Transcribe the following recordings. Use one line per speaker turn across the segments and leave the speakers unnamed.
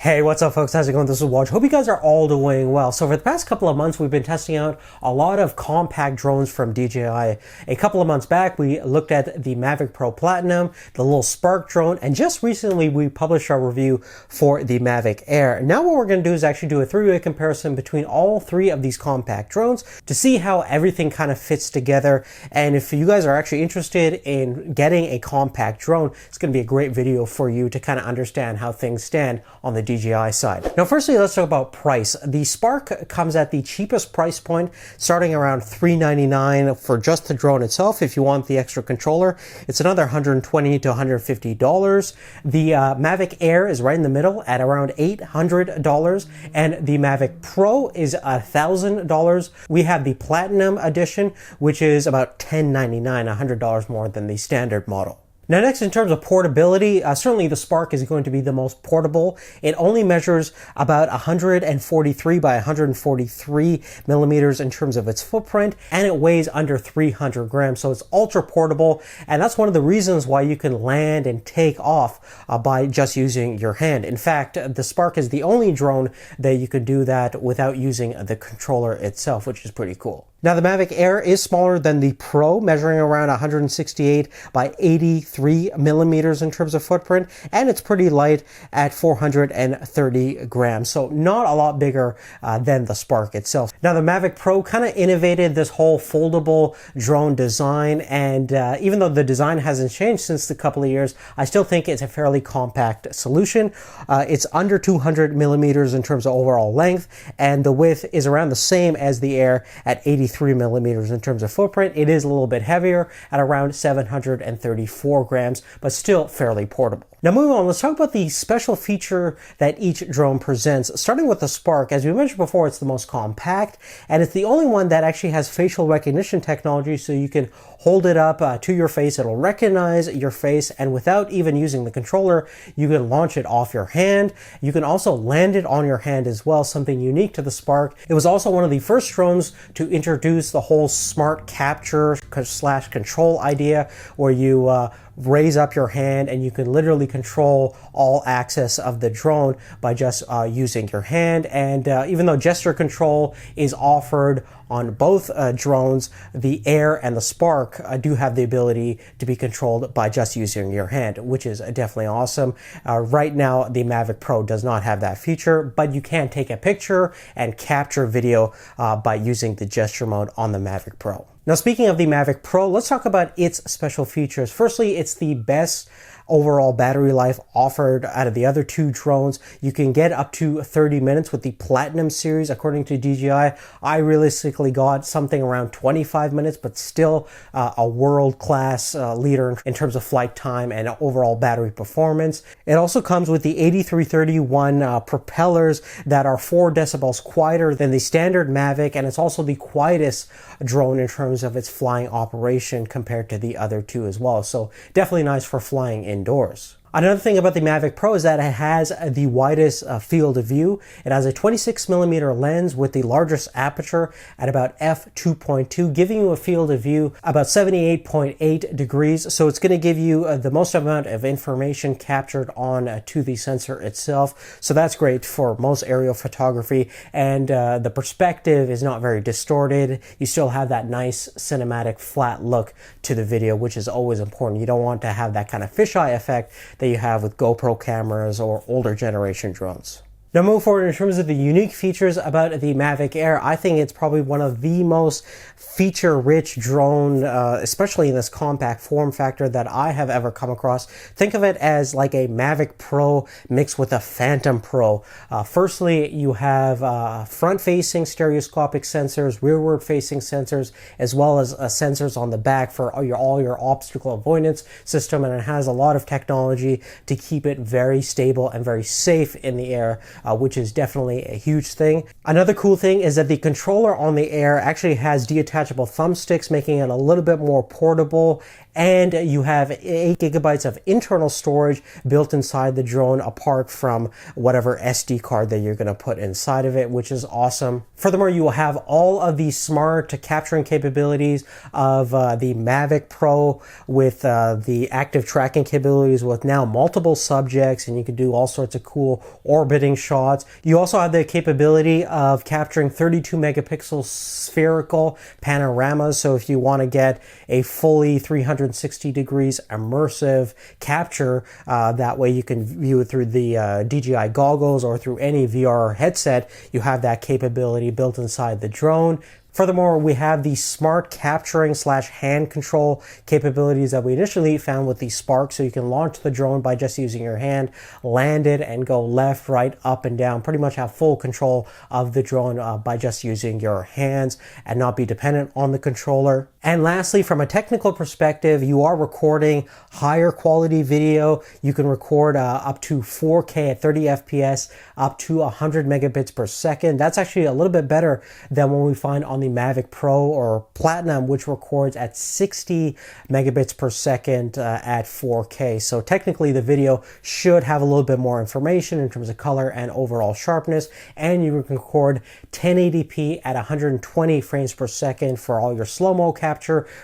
Hey, what's up folks? How's it going? This is Watch. Hope you guys are all doing well. So for the past couple of months, we've been testing out a lot of compact drones from DJI. A couple of months back, we looked at the Mavic Pro Platinum, the little Spark drone, and just recently we published our review for the Mavic Air. Now what we're going to do is actually do a three-way comparison between all three of these compact drones to see how everything kind of fits together. And if you guys are actually interested in getting a compact drone, it's going to be a great video for you to kind of understand how things stand on the DJI side. Now, firstly, let's talk about price. The Spark comes at the cheapest price point, starting around $399 for just the drone itself. If you want the extra controller, it's another $120 to $150. The Mavic Air is right in the middle at around $800, and the Mavic Pro is $1,000. We have the Platinum edition, which is about $1,099, $100 more than the standard model. Now next, in terms of portability, certainly the Spark is going to be the most portable. It only measures about 143 by 143 millimeters in terms of its footprint, and it weighs under 300 grams, so it's ultra portable, and that's one of the reasons why you can land and take off by just using your hand. In fact, the Spark is the only drone that you could do that without using the controller itself, which is pretty cool. Now, the Mavic Air is smaller than the Pro, measuring around 168 by 83 millimeters in terms of footprint, and it's pretty light at 430 grams, so not a lot bigger than the Spark itself. Now, the Mavic Pro kind of innovated this whole foldable drone design, and even though the design hasn't changed since a couple of years, I still think it's a fairly compact solution. It's under 200 millimeters in terms of overall length, and the width is around the same as the Air at 83 millimeters in terms of footprint. It is a little bit heavier at around 734 grams, but still fairly portable. Now moving on, let's talk about the special feature that each drone presents. Starting with the Spark, as we mentioned before, it's the most compact, and it's the only one that actually has facial recognition technology, so you can hold it up to your face, it'll recognize your face, and without even using the controller, you can launch it off your hand. You can also land it on your hand as well, something unique to the Spark. It was also one of the first drones to introduce the whole smart capture / control idea, where you raise up your hand and you can literally control all access of the drone by just using your hand. And even though gesture control is offered on both drones, the Air and the Spark do have the ability to be controlled by just using your hand, which is definitely awesome. Right now, the Mavic Pro does not have that feature, but you can take a picture and capture video by using the gesture mode on the Mavic Pro. Now, speaking of the Mavic Pro, let's talk about its special features. Firstly, it's the best overall battery life offered out of the other two drones. You can get up to 30 minutes with the Platinum series, according to DJI. I realistically got something around 25 minutes, but still a world-class leader in terms of flight time and overall battery performance. It also comes with the 8331 propellers that are 4 decibels quieter than the standard Mavic, and it's also the quietest drone in terms of its flying operation compared to the other two as well. So definitely nice for flying indoors. Another thing about the Mavic Pro is that it has the widest field of view. It has a 26 millimeter lens with the largest aperture at about f2.2, giving you a field of view about 78.8 degrees. So it's going to give you the most amount of information captured on to the sensor itself. So that's great for most aerial photography, and the perspective is not very distorted. You still have that nice cinematic flat look to the video, which is always important. You don't want to have that kind of fisheye effect that you have with GoPro cameras or older generation drones. Now, moving forward, in terms of the unique features about the Mavic Air, I think it's probably one of the most feature-rich drone, especially in this compact form factor, that I have ever come across. Think of it as like a Mavic Pro mixed with a Phantom Pro. Firstly, you have front-facing stereoscopic sensors, rearward-facing sensors, as well as sensors on the back for all your obstacle avoidance system, and it has a lot of technology to keep it very stable and very safe in the air, which is definitely a huge thing. Another cool thing is that the controller on the Air actually has detachable thumbsticks, making it a little bit more portable and you have 8 gigabytes of internal storage built inside the drone, apart from whatever SD card that you're going to put inside of it, which is awesome. Furthermore, you will have all of the smart capturing capabilities of the Mavic Pro, with the active tracking capabilities with now multiple subjects, and you can do all sorts of cool orbiting shots. You also have the capability of capturing 32 megapixel spherical panoramas, so if you want to get a fully 360 degrees immersive capture, that way you can view it through the DJI goggles or through any VR headset. You have that capability built inside the drone. Furthermore, we have the smart capturing / hand control capabilities that we initially found with the Spark, so you can launch the drone by just using your hand, land it, and go left, right, up, and down. Pretty much have full control of the drone by just using your hands and not be dependent on the controller. And lastly, from a technical perspective, you are recording higher quality video. You can record up to 4K at 30 FPS, up to 100 megabits per second. That's actually a little bit better than what we find on the Mavic Pro or Platinum, which records at 60 megabits per second at 4K. So technically the video should have a little bit more information in terms of color and overall sharpness, and you can record 1080p at 120 frames per second for all your slow-mo capture,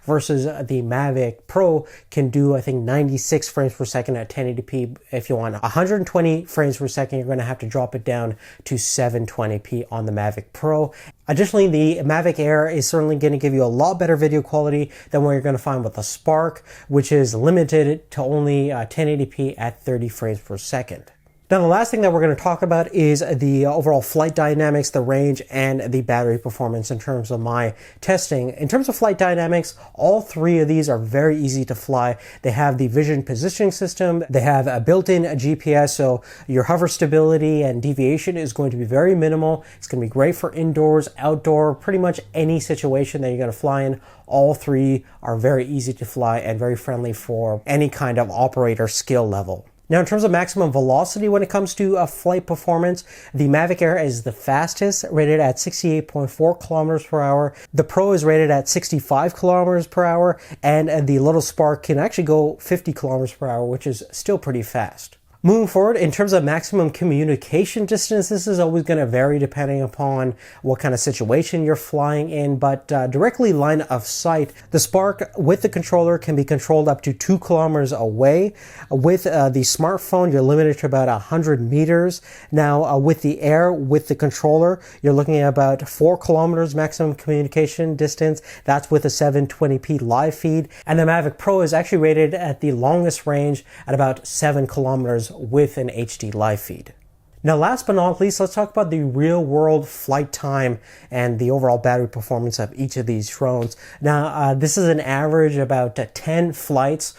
versus the Mavic Pro can do, I think, 96 frames per second at 1080p. If you want 120 frames per second, you're going to have to drop it down to 720p on the Mavic Pro. Additionally, the Mavic Air is certainly going to give you a lot better video quality than what you're going to find with the Spark, which is limited to only 1080p at 30 frames per second. Now, the last thing that we're going to talk about is the overall flight dynamics, the range, and the battery performance in terms of my testing. In terms of flight dynamics, all three of these are very easy to fly. They have the vision positioning system. They have a built-in GPS, so your hover stability and deviation is going to be very minimal. It's going to be great for indoors, outdoor, pretty much any situation that you're going to fly in. All three are very easy to fly and very friendly for any kind of operator skill level. Now, in terms of maximum velocity when it comes to flight performance, the Mavic Air is the fastest, rated at 68.4 kilometers per hour. The Pro is rated at 65 kilometers per hour, and the little Spark can actually go 50 kilometers per hour, which is still pretty fast. Moving forward, in terms of maximum communication distance, this is always going to vary depending upon what kind of situation you're flying in, but directly line of sight, the Spark with the controller can be controlled up to 2 kilometers away. With the smartphone, you're limited to about 100 meters. Now, with the Air, with the controller, you're looking at about 4 kilometers maximum communication distance. That's with a 720p live feed. And the Mavic Pro is actually rated at the longest range at about 7 kilometers with an HD live feed. Now, last but not least, let's talk about the real world flight time and the overall battery performance of each of these drones. Now, this is an average about 10 flights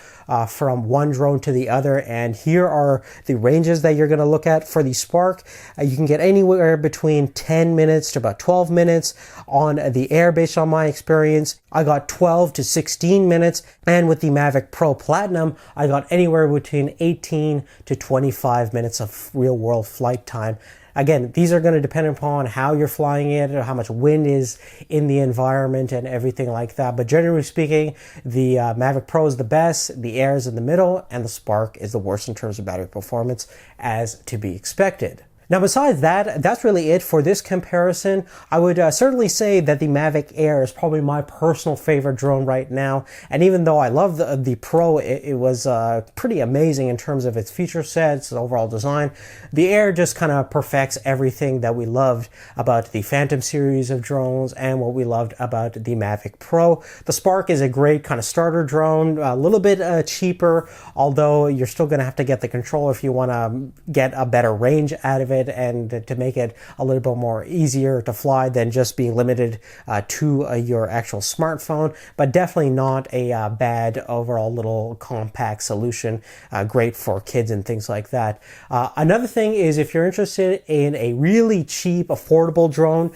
from one drone to the other, and here are the ranges that you're going to look at for the Spark. You can get anywhere between 10 minutes to about 12 minutes. On the Air, based on my experience, I got 12 to 16 minutes, and with the Mavic Pro Platinum, I got anywhere between 18 to 25 minutes of real world flight time. Again, these are going to depend upon how you're flying it, or how much wind is in the environment and everything like that. But generally speaking, the Mavic Pro is the best, the Air is in the middle, and the Spark is the worst in terms of battery performance, as to be expected. Now, besides that, that's really it for this comparison. I would certainly say that the Mavic Air is probably my personal favorite drone right now. And even though I love the Pro, it was pretty amazing in terms of its feature sets and overall design. The Air just kind of perfects everything that we loved about the Phantom series of drones and what we loved about the Mavic Pro. The Spark is a great kind of starter drone, a little bit cheaper, although you're still going to have to get the controller if you want to get a better range out of it, and to make it a little bit more easier to fly than just being limited to your actual smartphone, but definitely not a bad overall little compact solution, great for kids and things like that. Another thing is, if you're interested in a really cheap, affordable drone,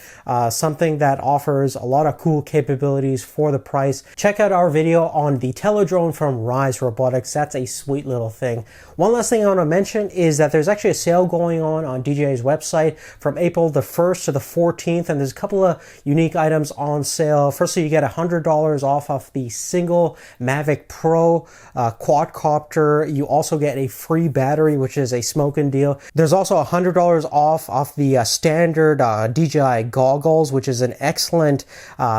something that offers a lot of cool capabilities for the price, check out our video on the Teledrone from Rise Robotics. That's a sweet little thing. One last thing I want to mention is that there's actually a sale going on DJI's website from April the 1st to the 14th, and there's a couple of unique items on sale. Firstly, you get $100 off of the single Mavic Pro quadcopter. You also get a free battery, which is a smoking deal. There's also $100 off the standard DJI goggles, which is an excellent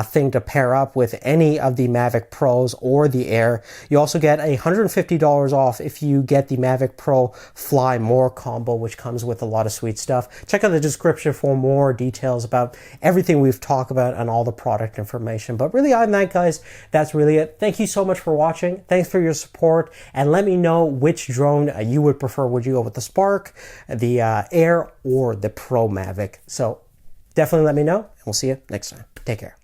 thing to pair up with any of the Mavic Pros or the Air. You also get $150 off if you get the Mavic Pro Fly More combo, which comes with a lot of sweet stuff. Check out the description for more details about everything we've talked about and all the product information. But really, other than that, guys, that's really it. Thank you so much for watching. Thanks for your support, and let me know which drone you would prefer. Would you go with the Spark, the Air, or the Pro Mavic? So definitely let me know, and we'll see you next time. Take care.